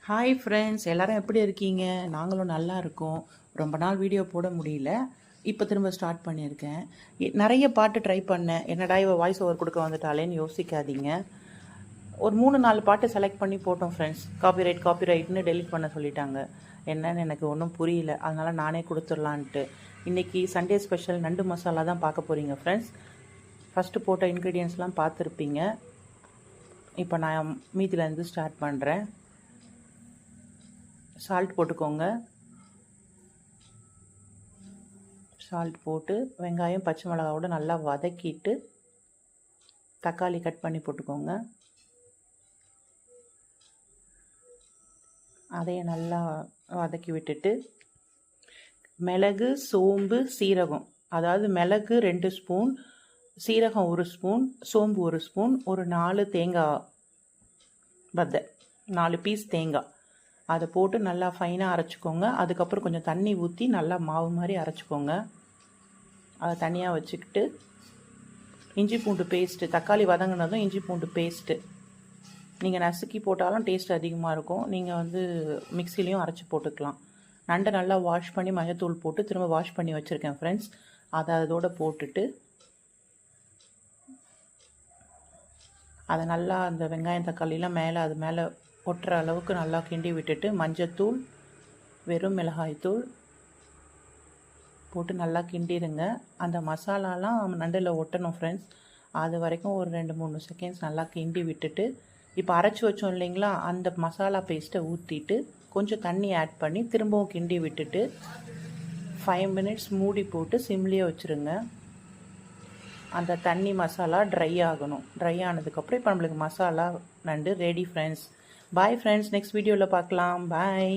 Hi friends, எல்லாரும் எப்படி இருக்கீங்க? நாங்களும் நல்லா இருக்கோம். ரொம்ப நாள் வீடியோ போட முடியல. இப்போ திரும்ப ஸ்டார்ட் பண்ணியிருக்கேன். நிறைய பாட்டு ட்ரை பண்ணேன். என்னடா இவ வாய்ஸ் ஓவர் கொடுக்க வந்துட்டாலேன்னு யோசிக்காதீங்க. ஒரு 3-4 பாட்டு செலக்ட் பண்ணி போட்டோம் ஃப்ரெண்ட்ஸ். காப்பிரைட்னு டெலிட் பண்ண சொல்லிட்டாங்க. என்னன்னு எனக்கு ஒன்றும் புரியல. அதனால் நானே கொடுத்துடலான்ட்டு. இன்றைக்கி சண்டே ஸ்பெஷல் நண்டு மசாலா தான் பார்க்க போகிறீங்க ஃப்ரெண்ட்ஸ். ஃபஸ்ட்டு போட்ட இன்க்ரீடியன்ஸ்லாம் பார்த்துருப்பீங்க. இப்போ நான் மீதிலேருந்து ஸ்டார்ட் பண்ணுறேன். சால்ட் போட்டுக்கோங்க. சால்ட் போட்டு வெங்காயம் பச்சை மிளகாவோட நல்லா வதக்கிட்டு தக்காளி கட் பண்ணி போட்டுக்கோங்க. அதையும் நல்லா வதக்கி விட்டுட்டு மிளகு, சோம்பு, சீரகம், அதாவது மிளகு 2 ஸ்பூன், சீரகம் 1 ஸ்பூன், சோம்பு 1 ஸ்பூன், ஒரு 4 தேங்காய் பத்தை, 4 பீஸ் தேங்காய், அதை போட்டு நல்லா ஃபைனாக அரைச்சிக்கோங்க. அதுக்கப்புறம் கொஞ்சம் தண்ணி ஊற்றி நல்லா மாவு மாதிரி அரைச்சிக்கோங்க. அதை தனியாக வச்சுக்கிட்டு இஞ்சி பூண்டு பேஸ்ட்டு, தக்காளி வதங்கினதும் இஞ்சி பூண்டு பேஸ்ட்டு நீங்கள் நசுக்கி போட்டாலும் டேஸ்ட் அதிகமாக இருக்கும். நீங்கள் மிக்சிலையும் அரைச்சி போட்டுக்கலாம். நண்டை நல்லா வாஷ் பண்ணி மஞ்சத்தூள் போட்டு திரும்ப வாஷ் பண்ணி வச்சுருக்கேன் ஃப்ரெண்ட்ஸ். அதை அதோடு போட்டுட்டு அதை நல்லா அந்த வெங்காயம் தக்காளிலாம் அது மேலே ஒட்டுற அளவுக்கு நல்லா கிண்டி விட்டுட்டு மஞ்சத்தூள், வெறும் மிளகாய்த்தூள் போட்டு நல்லா கிண்டிடுங்க. அந்த மசாலாலாம் நண்டில் ஒட்டணும் ஃப்ரெண்ட்ஸ். அது வரைக்கும் ஒரு 2-3 செகண்ட்ஸ் நல்லா கிண்டி விட்டுட்டு இப்போ அரைச்சி வச்சோம் இல்லைங்களா, அந்த மசாலா பேஸ்ட்டை ஊற்றிட்டு கொஞ்சம் தண்ணி ஆட் பண்ணி திரும்பவும் கிண்டி விட்டுட்டு 5 மினிட்ஸ் மூடி போட்டு சிம்லேயே வச்சுருங்க. அந்த தண்ணி மசாலா ட்ரை ஆகணும். ட்ரை ஆனதுக்கப்புறம் இப்போ நம்மளுக்கு மசாலா நண்டு ready friends. Bye friends, next வீடியோவில் பார்க்கலாம். பாய்.